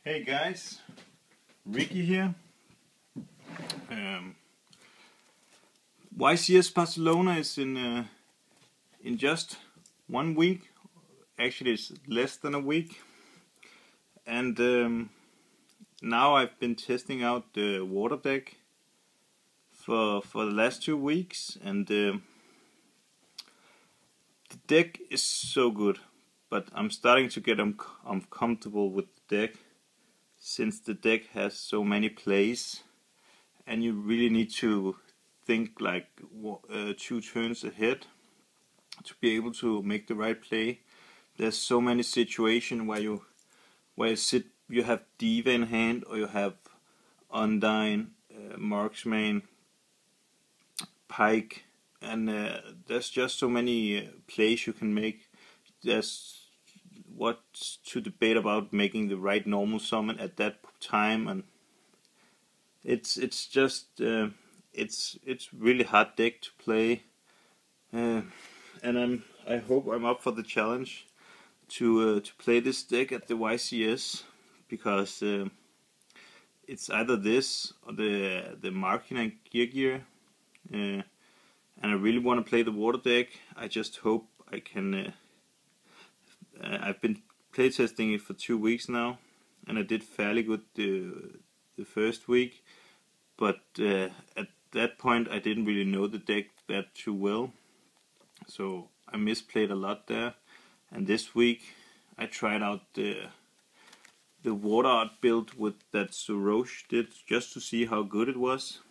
Hey guys, Ricky here. YCS Barcelona is in just 1 week. Actually, it's less than a week. And now I've been testing out the water deck for the last 2 weeks, and the deck is so good. But I'm starting to get uncomfortable with the deck, since the deck has so many plays, and you really need to think like 2 turns ahead to be able to make the right play. There's so many situations where you have Diva in hand, or you have Undyne, Marksman, Pike, and there's just so many plays you can make. There's what's to debate about making the right normal summon at that time, and it's just it's really hard deck to play, and I hope I'm up for the challenge to play this deck at the YCS, because it's either this or the Markin and Yugioh, and I really want to play the water deck. I just hope I can. I've been playtesting it for 2 weeks now, and I did fairly good the first week, but at that point I didn't really know the deck that too well, so I misplayed a lot there. And this week I tried out the water art build with that Surosh did, just to see how good it was.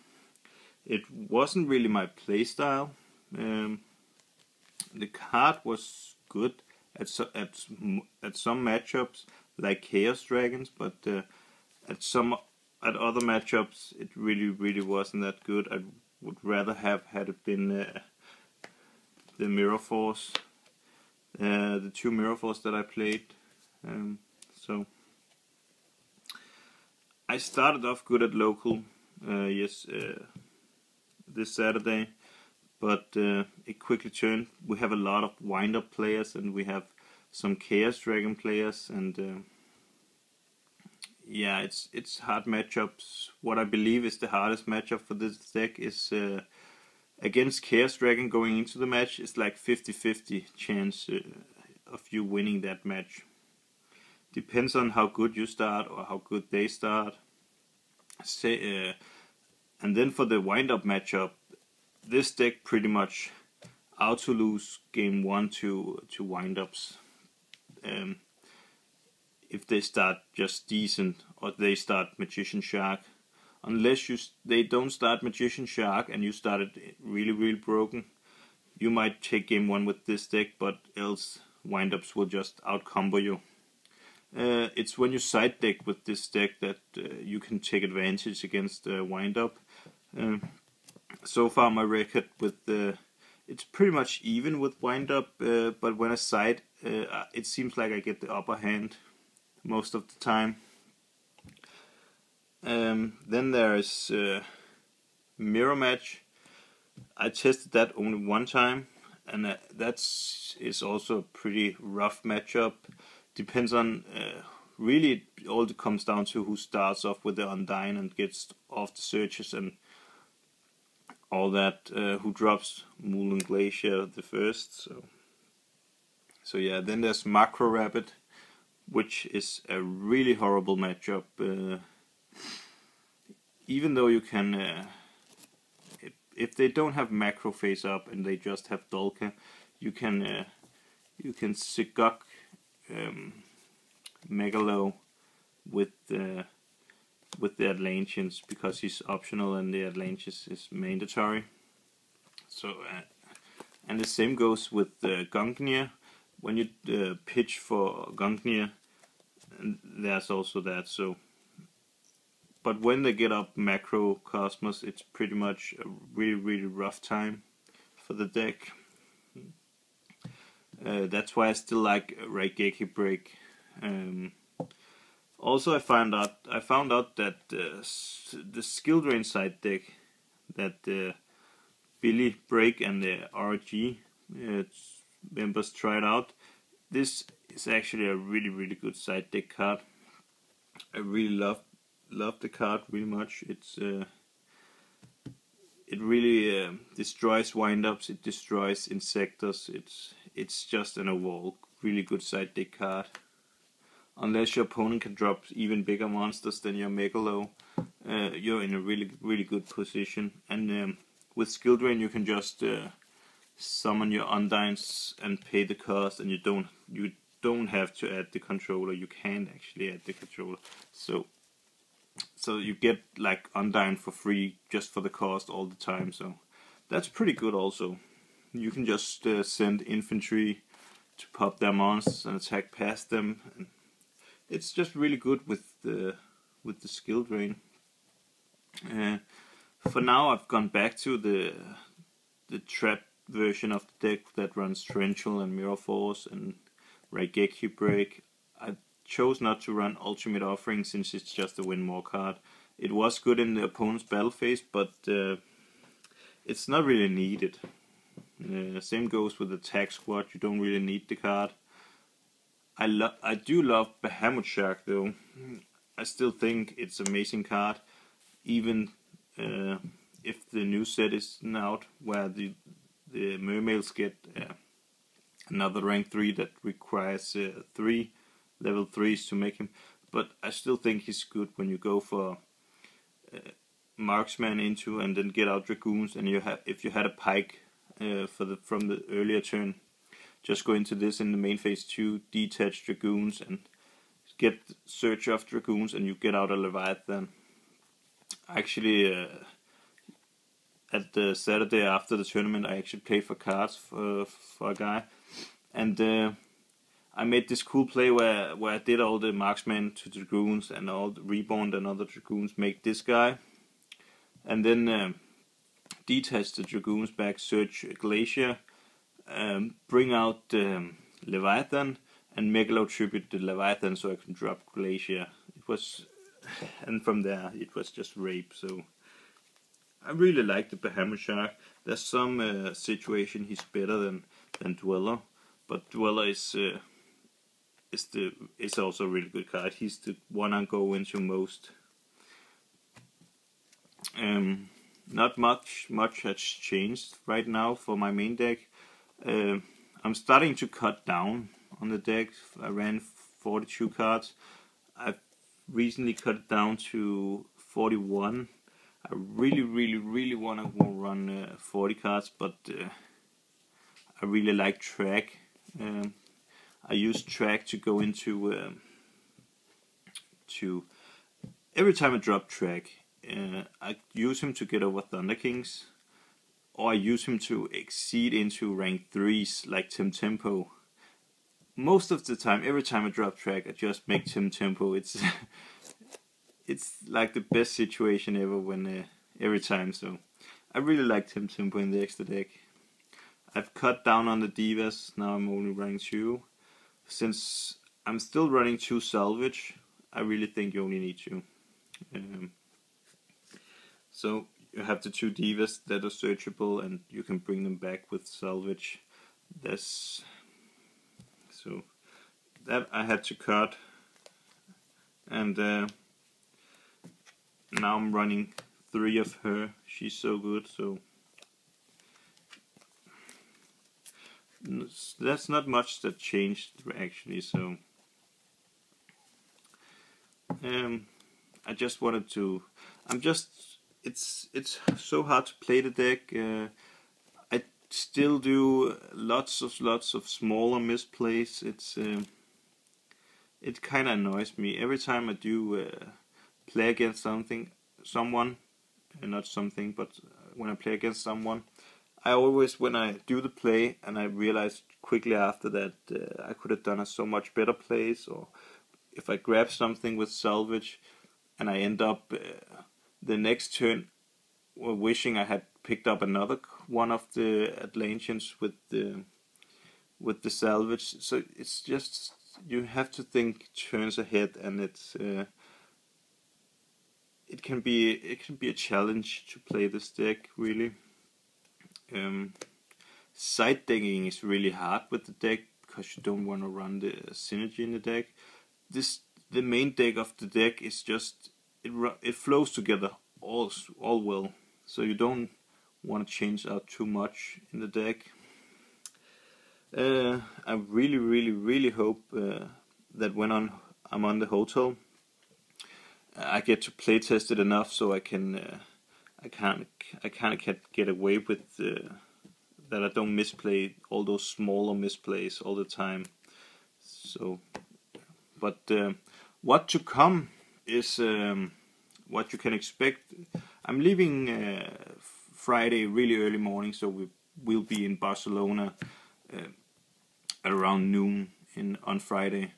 It wasn't really my playstyle. The card was good at some matchups, like Chaos Dragons, but at other matchups it really wasn't that good. I would rather have had it been the Mirror Force, the 2 Mirror Force that I played. So I started off good at local, this Saturday, but it quickly turned. We have a lot of wind-up players, and we have some Chaos Dragon players, and yeah, it's hard matchups. What I believe is the hardest matchup for this deck is against Chaos Dragon going into the match. It's like 50-50 chance of you winning that match. Depends on how good you start or how good they start. And then for the wind-up matchup, this deck pretty much auto lose game 1 to wind-ups. If they start just decent, or they start Magician Shark. Unless they don't start Magician Shark and you started really broken, you might take game 1 with this deck, but else wind-ups will just outcombo you. It's when you side deck with this deck that you can take advantage against wind-up. So far my record with it's pretty much even with wind-up, but when I side, it seems like I get the upper hand most of the time. Then there is Mirror Match. I tested that only 1 time, and is also a pretty rough matchup. Depends on really, it all comes down to who starts off with the Undyne and gets off the searches and all that, who drops Moon and Glacier the first. So yeah, then there's Macro Rabbit, which is a really horrible matchup. Even though you can, if they don't have macro face up and they just have Dolka, you can Sigok Megalo with the Atlanteans, because he's optional and the Atlanteans is mandatory. So and the same goes with Gungnir. When you pitch for Gungnir, and there's also that. So, but when they get up Macro Cosmos, it's pretty much a really rough time for the deck. That's why I still like Raigeki Break. Also, I found out that the skill drain side deck that Billy Break and the RG members tried out, this is actually a really good side deck card. I really love the card really much. It really destroys windups. It destroys insectors. It's just an overall really good side deck card. Unless your opponent can drop even bigger monsters than your Megalo, you're in a really good position. And with skill drain, you can just summon your Undines and pay the cost, and you don't have to add the controller. You can't actually add the controller, so you get like Undine for free just for the cost all the time. So that's pretty good. Also, you can just send infantry to pop their monsters and attack past them, and it's just really good with the skill drain. For now, I've gone back to the trap version of the deck that runs Torrential and Mirror Force and Raigeki Break. I chose not to run Ultimate Offering since it's just a win more card. It was good in the opponent's battle phase, but it's not really needed. Same goes with Attack Squad. You don't really need the card. I do love Behemoth Shark though. I still think it's an amazing card, even if the new set isn't out, where the mermaids get another rank 3 that requires 3 level 3s to make him. But I still think he's good when you go for marksman into and then get out dragoons, and if you had a pike from the earlier turn, just go into this in the main phase 2, detach dragoons and get search of dragoons, and you get out a Leviathan. Actually, at the Saturday after the tournament, I actually played for cards for a guy, and I made this cool play where I did all the marksmen to dragoons and all the reborn and other dragoons make this guy, and then detach the dragoons back, search Glacier, bring out Leviathan, and Megalo tribute the Leviathan so I can drop Glacier. It was, and from there it was just rape. So I really like the Behemoth Shark. There's some situation he's better than Dweller, but Dweller is also a really good card. He's the one I go into most. Not much has changed right now for my main deck. I'm starting to cut down on the deck. I ran 42 cards. I've recently cut it down to 41. I really want to run 40 cards, but I really like track. I use track to go into every time I drop track. I use him to get over Thunder Kings, or I use him to exceed into rank 3s like Tim Tempo. Most of the time, every time I drop track, I just make Tim Tempo. It's like the best situation ever every time. So I really like Tim Tempo in the extra deck. I've cut down on the divas. Now I'm only rank 2. Since I'm still running 2 salvage, I really think you only need 2. So you have the 2 divas that are searchable, and you can bring them back with salvage. So that I had to cut, and now I'm running 3 of her. She's so good. So that's not much that changed actually. So I just wanted to. It's so hard to play the deck. I still do lots of smaller misplays. It kind of annoys me every time I do play against someone, not something, but when I play against someone, I always, when I do the play and I realize quickly after that I could have done a so much better plays, or if I grab something with salvage and I end up the next turn wishing I had picked up another one of the Atlanteans with the salvage. So it's just, you have to think turns ahead, and it can be a challenge to play this deck really. Side decking is really hard with the deck because you don't want to run the synergy in the deck. the main deck of the deck is just it flows together all well, so you don't want to change out too much in the deck. I really hope that when I'm on the hotel, I get to play test it enough so I kind of get away with that I don't misplay all those smaller misplays all the time. So, but what to come is what you can expect. I'm leaving Friday really early morning, so we'll be in Barcelona at around noon on Friday,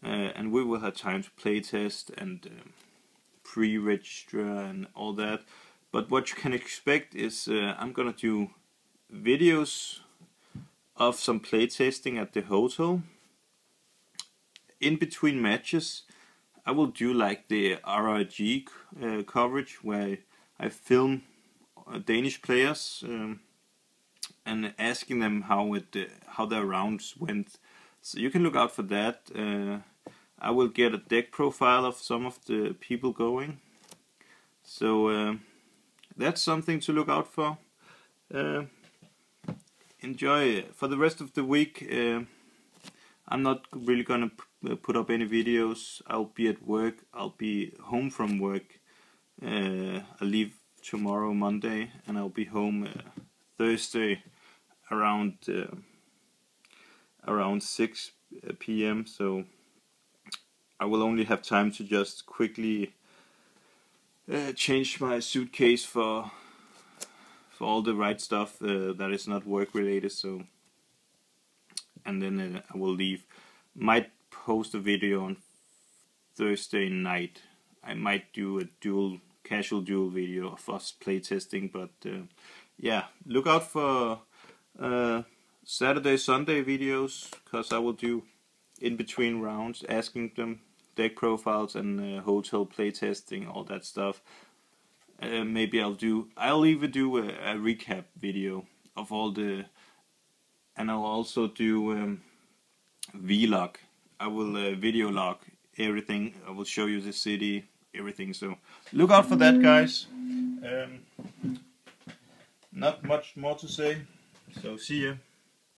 and we will have time to play test and pre-register and all that. But what you can expect is I'm gonna do videos of some playtesting at the hotel. In between matches, I will do like the RRG coverage, where I film Danish players and asking them how their rounds went. So you can look out for that. I will get a deck profile of some of the people going. So that's something to look out for. Enjoy for the rest of the week. I'm not really gonna put up any videos. I'll be at work. I'll be home from work. I leave tomorrow, Monday, and I'll be home Thursday around 6 p.m. So I will only have time to just quickly change my suitcase for all the right stuff that is not work related. So, and then I will leave. Might post a video on Thursday night. I might do a casual duel video of us playtesting, but yeah, look out for Saturday, Sunday videos, because I will do in between rounds, asking them deck profiles and hotel playtesting, all that stuff. Maybe I'll even do a recap video of all the, and I'll also do vlog. I will video log everything. I will show you the city, everything. So look out for that, guys. Not much more to say. So see ya.